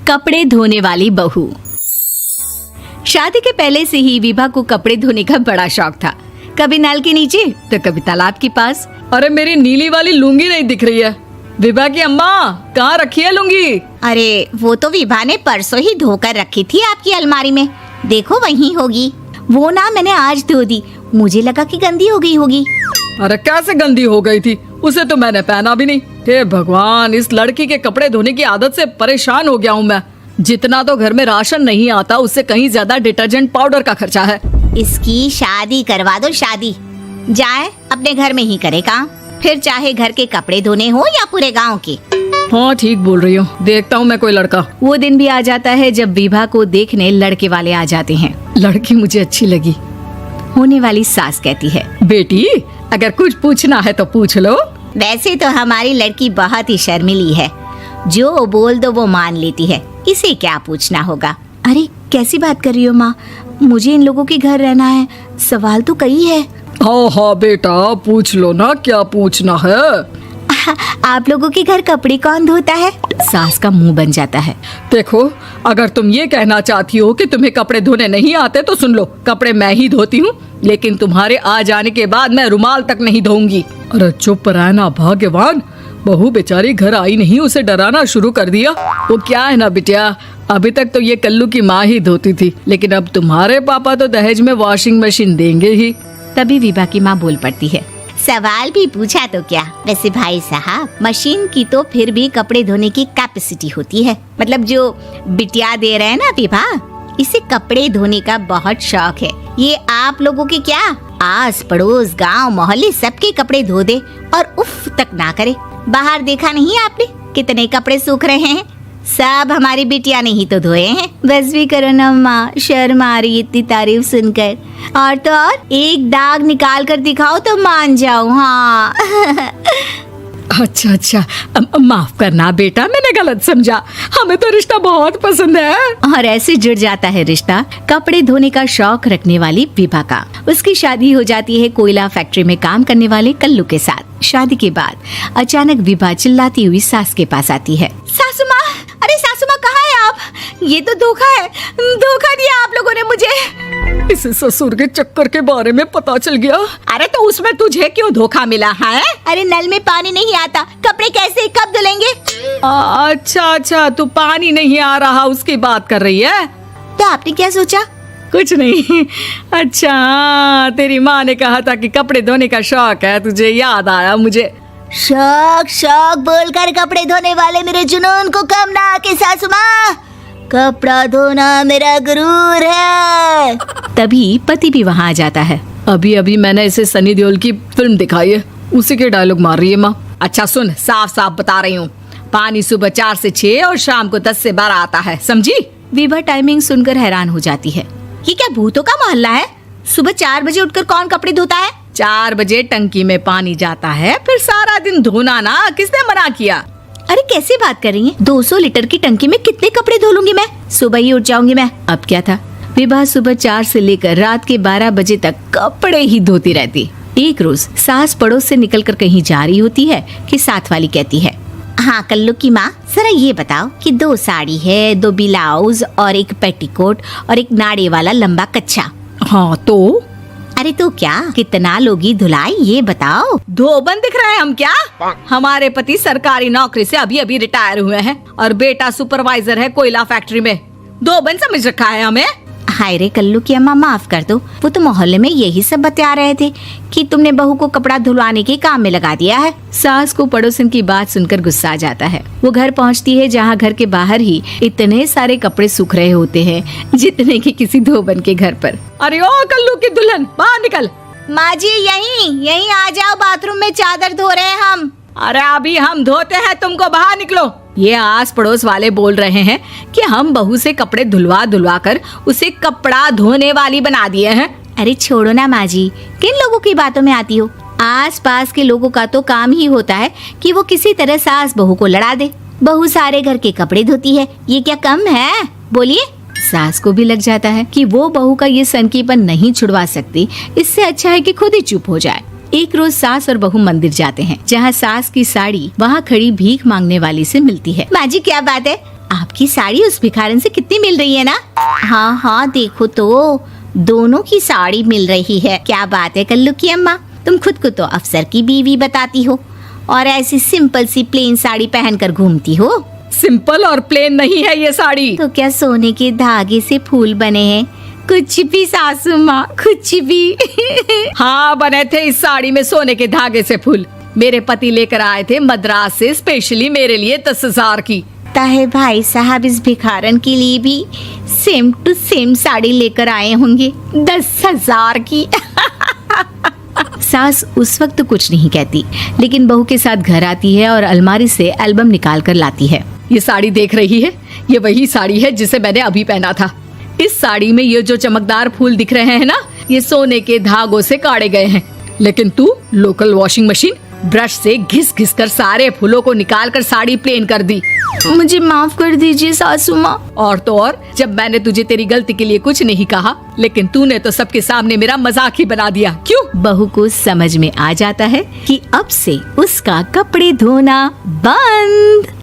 कपड़े धोने वाली बहू। शादी के पहले से ही विभा को कपड़े धोने का बड़ा शौक था। कभी नल के नीचे तो कभी तालाब के पास। अरे मेरी नीली वाली लुंगी नहीं दिख रही है। विभा की अम्मा, कहाँ रखी है लुंगी? अरे वो तो विभा ने परसों ही धोकर रखी थी आपकी अलमारी में, देखो वहीं होगी। वो ना मैंने आज धो दी, मुझे लगा कि गंदी हो गई होगी। अरे कैसे गंदी हो गई थी? उसे तो मैंने पहना भी नहीं। हे भगवान, इस लड़की के कपड़े धोने की आदत से परेशान हो गया हूँ मैं। जितना तो घर में राशन नहीं आता, उससे कहीं ज्यादा डिटर्जेंट पाउडर का खर्चा है। इसकी शादी करवा दो, शादी जाए अपने घर में ही करे काम, फिर चाहे घर के कपड़े धोने हो या पूरे गांव के। हाँ ठीक बोल रही हूँ, देखता हूँ मैं कोई लड़का। वो दिन भी आ जाता है जब विभा को देखने लड़के वाले आ जाते हैं। लड़की मुझे अच्छी लगी। होने वाली सास कहती है, बेटी अगर कुछ पूछना है तो पूछ लो। वैसे तो हमारी लड़की बहुत ही शर्मीली है, जो बोल दो वो मान लेती है, इसे क्या पूछना होगा। अरे कैसी बात कर रही हो माँ, मुझे इन लोगों के घर रहना है, सवाल तो कई है। हाँ हाँ बेटा, पूछ लो ना, क्या पूछना है। आप लोगों के घर कपड़े कौन धोता है? सास का मुंह बन जाता है। देखो, अगर तुम ये कहना चाहती हो कि तुम्हें कपड़े धोने नहीं आते तो सुन लो, कपड़े मैं ही धोती हूँ, लेकिन तुम्हारे आ जाने के बाद मैं रुमाल तक नहीं धोऊंगी। अरे चुप रहना भाग्यवान, बहू बेचारी घर आई नहीं, उसे डराना शुरू कर दिया। वो क्या है ना बिटिया, अभी तक तो ये कल्लू की माँ ही धोती थी, लेकिन अब तुम्हारे पापा तो दहेज में वॉशिंग मशीन देंगे ही। तभी विभा की माँ बोल पड़ती है, सवाल भी पूछा तो क्या। वैसे भाई साहब, मशीन की तो फिर भी कपड़े धोने की कैपेसिटी होती है। मतलब जो बिटिया दे रहे हैं ना विभा, इसे कपड़े धोने का बहुत शौक है। ये आप लोगों के क्या, आस पड़ोस गांव मोहल्ले सबके कपड़े धो दे और उफ तक ना करे। बाहर देखा नहीं आपने कितने कपड़े सूख रहे हैं, सब हमारी बिटिया ने ही तो धोए हैं। बस भी करो ना माँ, शर्म आ रही इतनी तारीफ सुनकर। और तो और एक दाग निकाल कर दिखाओ तो मान जाऊं। हाँ अच्छा अच्छा, माफ करना बेटा, मैंने गलत समझा। हमें तो रिश्ता बहुत पसंद है। और ऐसे जुड़ जाता है रिश्ता कपड़े धोने का शौक रखने वाली विभा का। उसकी शादी हो जाती है कोयला फैक्ट्री में काम करने वाले कल्लू के साथ। शादी के बाद अचानक विभा चिल्लाती हुई सास के पास आती है। सासू माँ, अरे सासू माँ कहाँ है आप? ये तो धोखा है, धोखा दिया आप लोगों ने मुझे। इस ससुर के चक्कर के बारे में पता चल गया। अरे तो उसमें तुझे क्यों धोखा मिला है? अरे नल में पानी नहीं आता, कपड़े कैसे कब धुलेंगे? अच्छा अच्छा, तू पानी नहीं आ रहा उसकी बात कर रही है। तो आपने क्या सोचा? कुछ नहीं। अच्छा, तेरी माँ ने कहा था कि कपड़े धोने का शौक है तुझे, याद आया मुझे। शौक शौक बोलकर कपड़े धोने वाले मेरे जुनून को कम ना आके सासू माँ, कपड़ा धोना मेरा गुरूर है। तभी पति भी वहाँ आ जाता है। अभी अभी मैंने इसे सनी देओल की फिल्म दिखाई है, उसी के डायलॉग मार रही है माँ। अच्छा सुन, साफ साफ बता रही हूँ, पानी सुबह 4 से 6 और शाम को 10 से 12 आता है, समझी? विभा टाइमिंग सुनकर हैरान हो जाती है। ये क्या भूतों का मोहल्ला है? सुबह 4 बजे उठकर कौन कपड़े धोता है? 4 बजे टंकी में पानी जाता है, फिर सारा दिन धोना ना, किसने मना किया? अरे कैसी बात कर रही हैं? 200 लीटर की टंकी में कितने कपड़े धो लूंगी मैं? सुबह ही उठ जाऊंगी मैं। अब क्या था, विभा सुबह 4 से लेकर रात के 12 बजे तक कपड़े ही धोती रहती। एक रोज सास पड़ोस से निकलकर कहीं जा रही होती है कि साथ वाली कहती है, हाँ कल्लू की माँ, जरा ये बताओ कि 2 साड़ी है, 2 ब्लाउज और एक पेटीकोट और एक नाड़े वाला लंबा कच्छा। हाँ तो? अरे तो क्या, कितना लोगी धुलाई ये बताओ। धोबन दिख रहे हैं हम क्या? हमारे पति सरकारी नौकरी से अभी अभी रिटायर हुए हैं और बेटा सुपरवाइजर है कोयला फैक्ट्री में। धोबन समझ रखा है हमें? हाय रे कल्लू की अम्मा, माफ कर दो, वो तो मोहल्ले में यही सब बता रहे थे कि तुमने बहू को कपड़ा धुलवाने के काम में लगा दिया है। सास को पड़ोसन की बात सुनकर गुस्सा आ जाता है। वो घर पहुंचती है जहां घर के बाहर ही इतने सारे कपड़े सूख रहे होते हैं जितने कि किसी धोबन के घर पर। अरे ओ कल्लू की दुल्हन, बाहर निकल। माँ जी यहीं आ जाओ, बाथरूम में चादर धो रहे हैं हम। अरे अभी हम धोते हैं, तुमको बाहर निकलो। ये आस पड़ोस वाले बोल रहे हैं कि हम बहू से कपड़े धुलवा कर उसे कपड़ा धोने वाली बना दिए हैं। अरे छोड़ो ना माँ जी, किन लोगों की बातों में आती हो? आस पास के लोगों का तो काम ही होता है कि वो किसी तरह सास बहू को लड़ा दे। बहू सारे घर के कपड़े धोती है, ये क्या कम है? बोलिए। सास को भी लग जाता है कि वो बहू का ये सनकीपन नहीं छुड़वा सकती, इससे अच्छा है कि खुद ही चुप हो जाए। एक रोज सास और बहू मंदिर जाते हैं, जहाँ सास की साड़ी वहाँ खड़ी भीख मांगने वाली से मिलती है। माँ जी क्या बात है, आपकी आपकी साड़ी उस भिखारन से कितनी मिल रही है ना? हाँ हाँ देखो तो, दोनों की साड़ी मिल रही है। क्या बात है कल्लू की अम्मा, तुम खुद को तो अफसर की बीवी बताती हो और ऐसी सिंपल सी प्लेन साड़ी पहनकर घूमती हो। सिंपल और प्लेन नहीं है ये साड़ी। तो क्या सोने के धागे से फूल बने हैं? कुछ भी सासू माँ, कुछ भी। हाँ बने थे इस साड़ी में सोने के धागे से फूल। मेरे पति लेकर आए थे मद्रास से स्पेशली मेरे लिए 10,000 की। ताहे भाई साहब इस भिखारन के लिए भी सेम टू सेम साड़ी लेकर आए होंगे 10,000 की। सास उस वक्त तो कुछ नहीं कहती, लेकिन बहू के साथ घर आती है और अलमारी से एल्बम निकाल कर लाती है। ये साड़ी देख रही है, ये वही साड़ी है जिसे मैंने अभी पहना था। इस साड़ी में ये जो चमकदार फूल दिख रहे हैं ना, ये सोने के धागों से काढ़े गए हैं। लेकिन तू लोकल वॉशिंग मशीन ब्रश से घिस घिस कर सारे फूलों को निकाल कर साड़ी प्लेन कर दी। मुझे माफ कर दीजिए सासू माँ। और तो और, जब मैंने तुझे तेरी गलती के लिए कुछ नहीं कहा, लेकिन तूने तो सबके सामने मेरा मजाक ही बना दिया। क्यों? बहू को समझ में आ जाता है कि अब से उसका कपड़े धोना बंद।